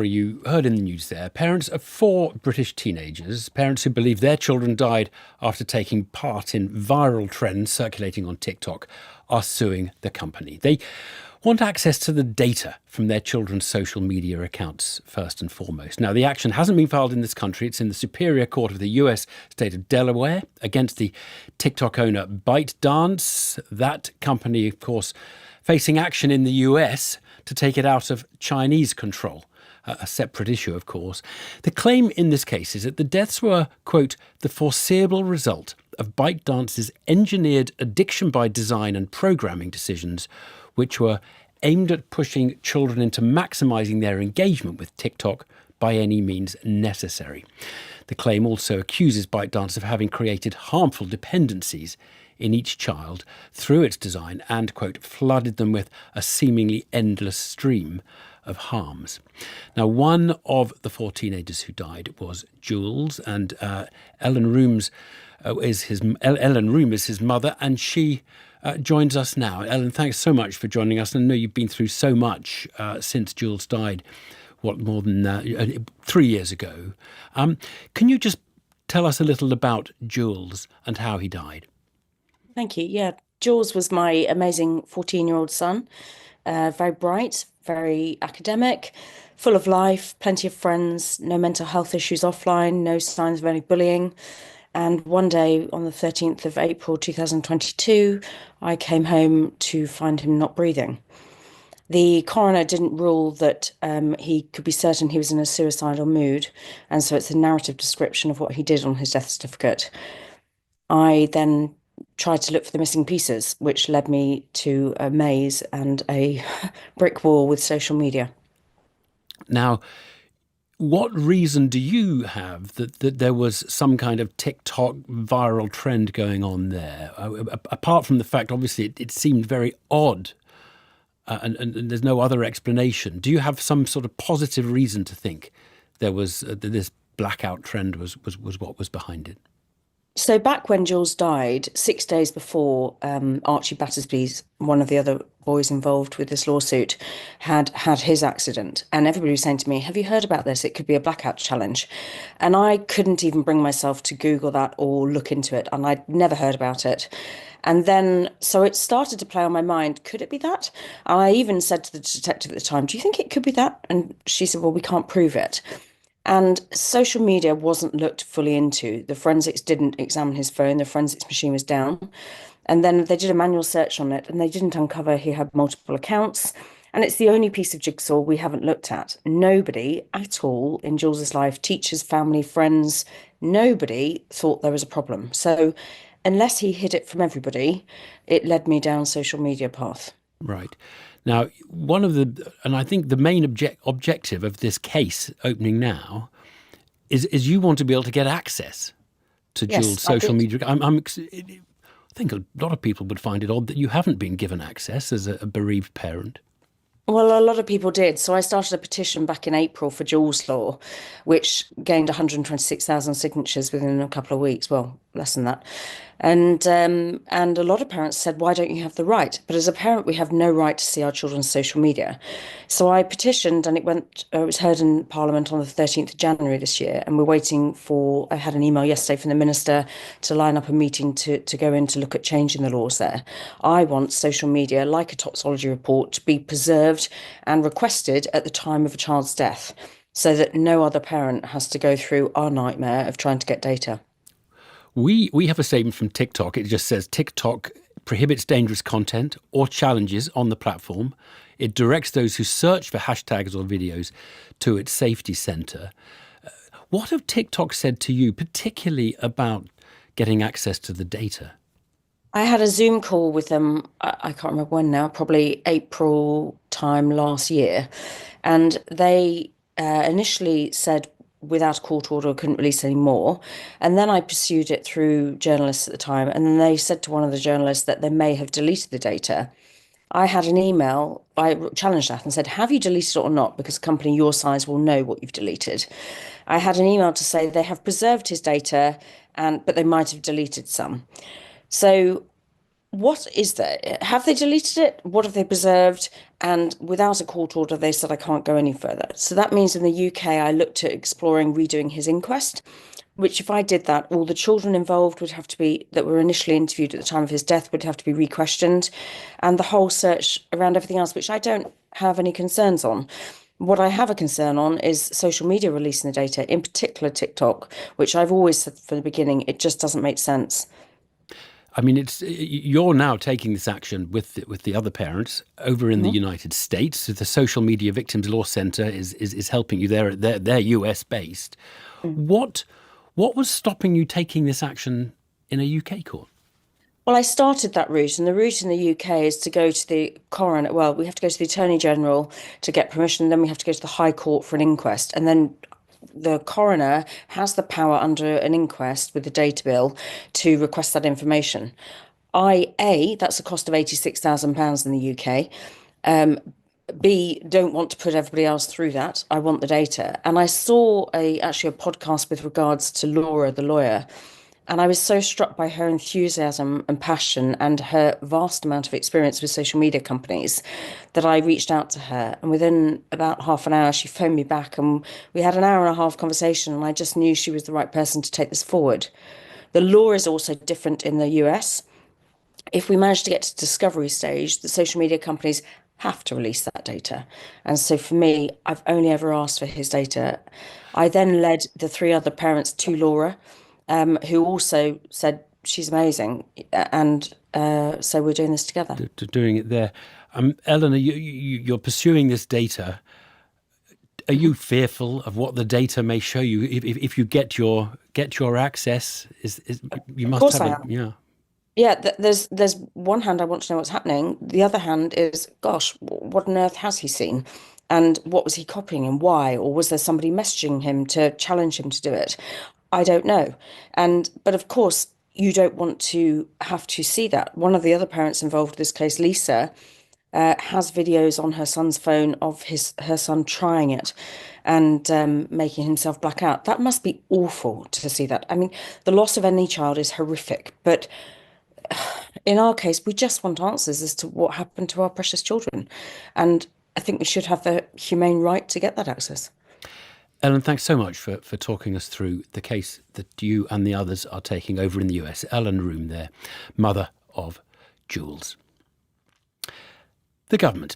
You heard in the news there, parents of four British teenagers, parents who believe their children died after taking part in viral trends circulating on TikTok, are suing the company. They want access to the data from their children's social media accounts, first and foremost. Now, the action hasn't been filed in this country. It's in the Superior Court of the US state of Delaware against the TikTok owner ByteDance. That company, of course, facing action in the US to take it out of Chinese control. A separate issue, of course. The claim in this case is that the deaths were, quote, the foreseeable result of ByteDance's engineered addiction by design and programming decisions, which were aimed at pushing children into maximising their engagement with TikTok by any means necessary. The claim also accuses ByteDance of having created harmful dependencies in each child through its design and, quote, flooded them with a seemingly endless stream of harms. Now, one of the four teenagers who died was Jules, and Ellen Room is his mother, and she joins us now. Ellen, thanks so much for joining us. I know you've been through so much since Jules died, more than 3 years ago. Can you just tell us a little about Jules and how he died? Thank you. Yeah, Jules was my amazing 14-year-old son. Very bright, very academic, full of life, plenty of friends, no mental health issues offline, no signs of any bullying. And one day on the 13th of April 2022, I came home to find him not breathing. The coroner didn't rule that he could be certain he was in a suicidal mood, and so it's a narrative description of what he did on his death certificate. I then tried to look for the missing pieces, which led me to a maze and a brick wall with social media. Now, what reason do you have that there was some kind of TikTok viral trend going on there? Apart from the fact, obviously, it seemed very odd and there's no other explanation. Do you have some sort of positive reason to think there was this blackout trend was what was behind it? So back when Jules died, 6 days before, Archie Battersby, one of the other boys involved with this lawsuit, had his accident. And everybody was saying to me, have you heard about this? It could be a blackout challenge. And I couldn't even bring myself to Google that or look into it. And I'd never heard about it. And then, so it started to play on my mind, could it be that? I even said to the detective at the time, do you think it could be that? And she said, well, we can't prove it. And social media wasn't looked fully into. The forensics didn't examine his phone. The forensics machine was down. And then they did a manual search on it and they didn't uncover he had multiple accounts. And it's the only piece of jigsaw we haven't looked at. Nobody at all in Jules's life, teachers, family, friends, nobody thought there was a problem. So unless he hid it from everybody, it led me down social media path. Right. Now, and I think the main objective of this case opening now is you want to be able to get access to Yes, Jules' I social did. media. I think a lot of people would find it odd that you haven't been given access as a bereaved parent. Well, a lot of people did. So I started a petition back in April for Jules Law, which gained 126,000 signatures within a couple of weeks. Well, less than that. And a lot of parents said, why don't you have the right? But as a parent, we have no right to see our children's social media. So I petitioned and it was heard in Parliament on the 13th of January this year. And we're waiting I had an email yesterday from the minister to line up a meeting to go in to look at changing the laws there. I want social media, like a toxicology report, to be preserved and requested at the time of a child's death so that no other parent has to go through our nightmare of trying to get data. We have a statement from TikTok. It just says TikTok prohibits dangerous content or challenges on the platform. It directs those who search for hashtags or videos to its safety center. What have TikTok said to you, particularly about getting access to the data? I had a Zoom call with them, I can't remember when now, probably April time last year. And they initially said without a court order, couldn't release any more. And then I pursued it through journalists at the time. And then they said to one of the journalists that they may have deleted the data. I had an email, I challenged that and said, have you deleted it or not? Because a company your size will know what you've deleted. I had an email to say they have preserved his data, but they might have deleted some. So what is there? Have they deleted it? What have they preserved? And without a court order, they said I can't go any further. So that means in the UK, I looked at exploring redoing his inquest, which if I did that, all the children involved would have to be, that were initially interviewed at the time of his death, would have to be re-questioned, and the whole search around everything else, which I don't have any concerns on. What I have a concern on is social media releasing the data, in particular TikTok, which I've always said from the beginning, it just doesn't make sense. I mean, you're now taking this action with the other parents over in the Mhm. United States. So the Social Media Victims Law Center is helping you there. They're US based. What what was stopping you taking this action in a UK court? Well, I started that route, and the route in the UK is to go to the coroner. Well, we have to go to the Attorney General to get permission, and then we have to go to the High Court for an inquest. And then the coroner has the power under an inquest with the data bill to request that information. That's a cost of £86,000 in the UK. B, don't want to put everybody else through that. I want the data. And I saw actually a podcast with regards to Laura, the lawyer, and I was so struck by her enthusiasm and passion and her vast amount of experience with social media companies that I reached out to her. And within about half an hour, she phoned me back and we had an hour and a half conversation. And I just knew she was the right person to take this forward. The law is also different in the US. If we manage to get to discovery stage, the social media companies have to release that data. And so for me, I've only ever asked for his data. I then led the three other parents to Laura, who also said she's amazing. And so we're doing this together. To doing it there, Eleanor, you're pursuing this data. Are you fearful of what the data may show you if you get your access? Is you Of must course have I a am. yeah. Yeah, there's one hand I want to know what's happening. The other hand is, gosh, what on earth has he seen? And what was he copying and why? Or was there somebody messaging him to challenge him to do it? I don't know. But of course, you don't want to have to see that. One of the other parents involved in this case, Lisa, has videos on her son's phone of her son trying it and making himself black out. That must be awful to see that. I mean, the loss of any child is horrific, but in our case, we just want answers as to what happened to our precious children. And I think we should have the humane right to get that access. Ellen, thanks so much for talking us through the case that you and the others are taking over in the US. Ellen Room there, mother of Jules. The government